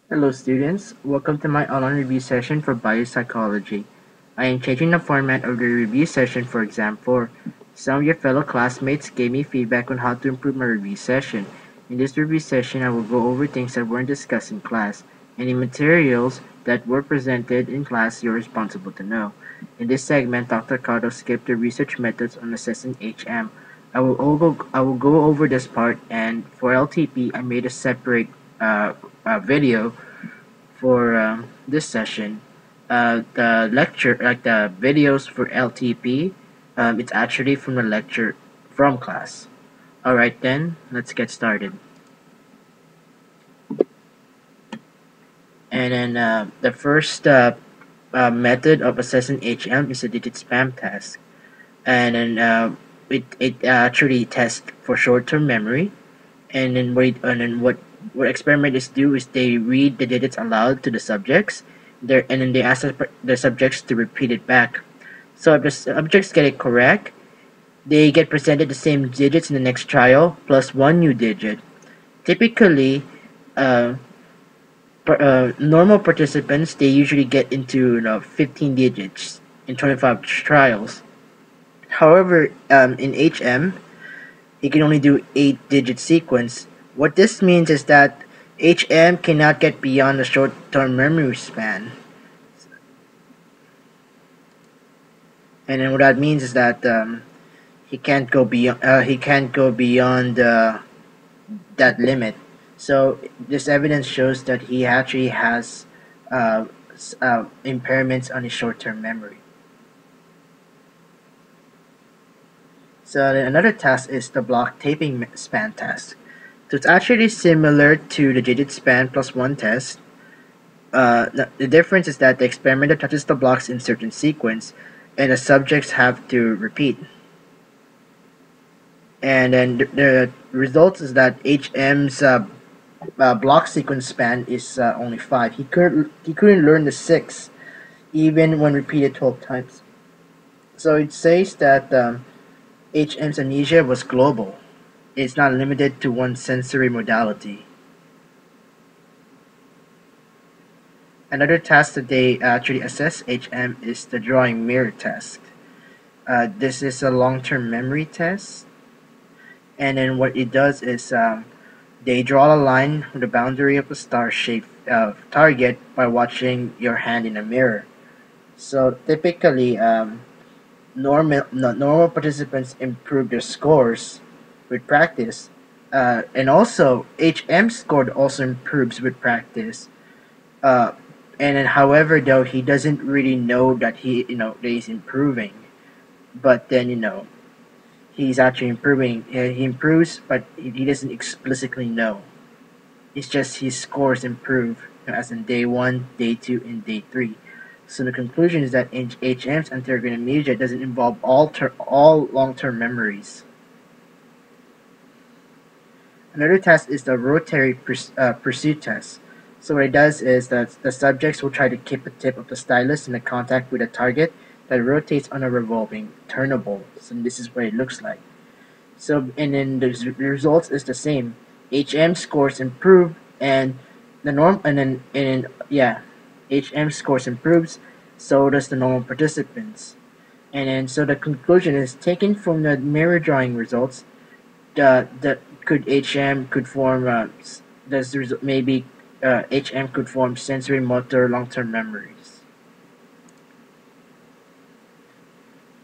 Hello students, welcome to my online review session for Biopsychology. I am changing the format of the review session for exam 4. Some of your fellow classmates gave me feedback on how to improve my review session. In this review session, I will go over things that weren't discussed in class. Any materials that were presented in class you're responsible to know. In this segment, Dr. Coto skipped the research methods on assessing HM. I will go over this part, and for LTP, I made a separate video for this session. The lecture, like the videos for LTP, it's actually from the lecture from class. Alright then, let's get started. And then the first method of assessing HM is a digit spam test. And then it actually tests for short-term memory. And then what experiments do is they read the digits aloud to the subjects there, and then they ask the subjects to repeat it back. So if the subjects get it correct, they get presented the same digits in the next trial plus one new digit. Typically, uh, normal participants, they usually get into 15 digits in 25 trials. However, in HM, he can only do 8-digit sequence. What this means is that HM cannot get beyond the short-term memory span. And then what that means is that he can't go beyond that limit. So this evidence shows that he actually has impairments on his short-term memory. So another test is the block taping span test. So it's actually similar to the digit span plus one test. The difference is that the experimenter touches the blocks in certain sequence, and the subjects have to repeat. And then the result is that HM's block sequence span is only 5. He couldn't learn the 6, even when repeated 12 times. So it says that HM's amnesia was global. It's not limited to one sensory modality. Another test that they actually assess HM is the drawing mirror test. This is a long-term memory test, and then what it does is they draw a line with the boundary of a star-shaped target by watching your hand in a mirror. So typically, normal participants improve their scores with practice, and also HM score also improves with practice. And then, however, though he doesn't really know that that he's improving, but then he's actually improving. He improves, but he doesn't explicitly know. It's just his scores improve, as in day 1, day 2, and day 3. So the conclusion is that HM's anterograde amnesia doesn't involve all long-term memories. Another test is the rotary pursuit test. So what it does is that the subjects will try to keep the tip of the stylus in contact with a target that rotates on a revolving turnable. So this is what it looks like. So and then the results is the same. HM scores improve, and the norm and then yeah, HM scores improves. So does the normal participants. And then so the conclusion is taken from the mirror drawing results. The could HM could form maybe HM could form sensory motor long-term memories.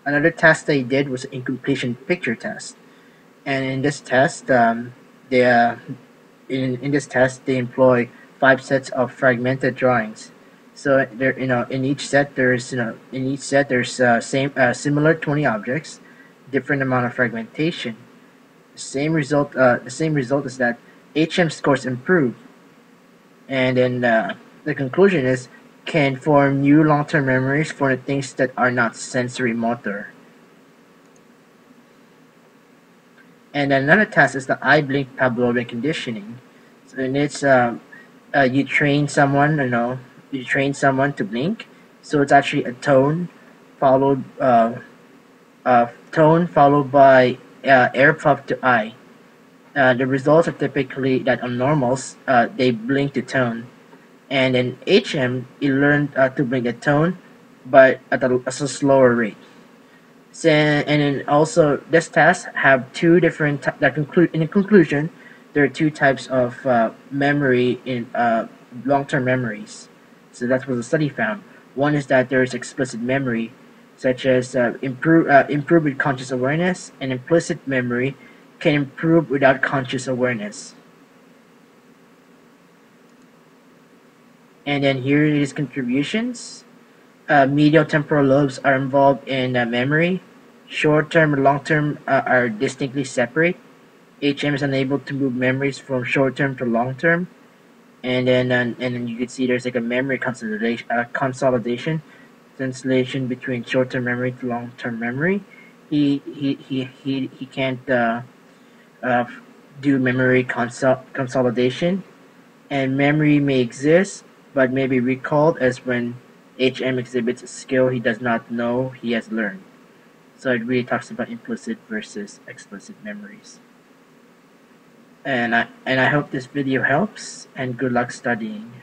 Another test they did was an incompletion picture test, and in this test, in this test they employ 5 sets of fragmented drawings. So there, in each set there's similar 20 objects, different amount of fragmentation. The same result is that HM scores improve, and then the conclusion is can form new long-term memories for the things that are not sensory motor. And another test is the eye blink Pavlovian conditioning. So in it's you train someone, to blink. So it's actually a followed tone followed by air puff to eye. The results are typically that on normals, they blink to tone. And in HM, it learned to bring the tone, but at a slower rate. So, and then also this test have two different that conclude in conclusion, there are two types of memory in long-term memories. So that's what the study found. One is that there is explicit memory, such as improve with conscious awareness, and implicit memory can improve without conscious awareness. And then here it is contributions. Medial temporal lobes are involved in memory. Short-term and long-term are distinctly separate. HM is unable to move memories from short-term to long-term. And then you can see there's like a memory consolidation, translation between short-term memory to long-term memory. He can't uh, do memory consolidation, and memory may exist but may be recalled as when HM exhibits a skill he does not know he has learned. So it really talks about implicit versus explicit memories. And I hope this video helps, and good luck studying.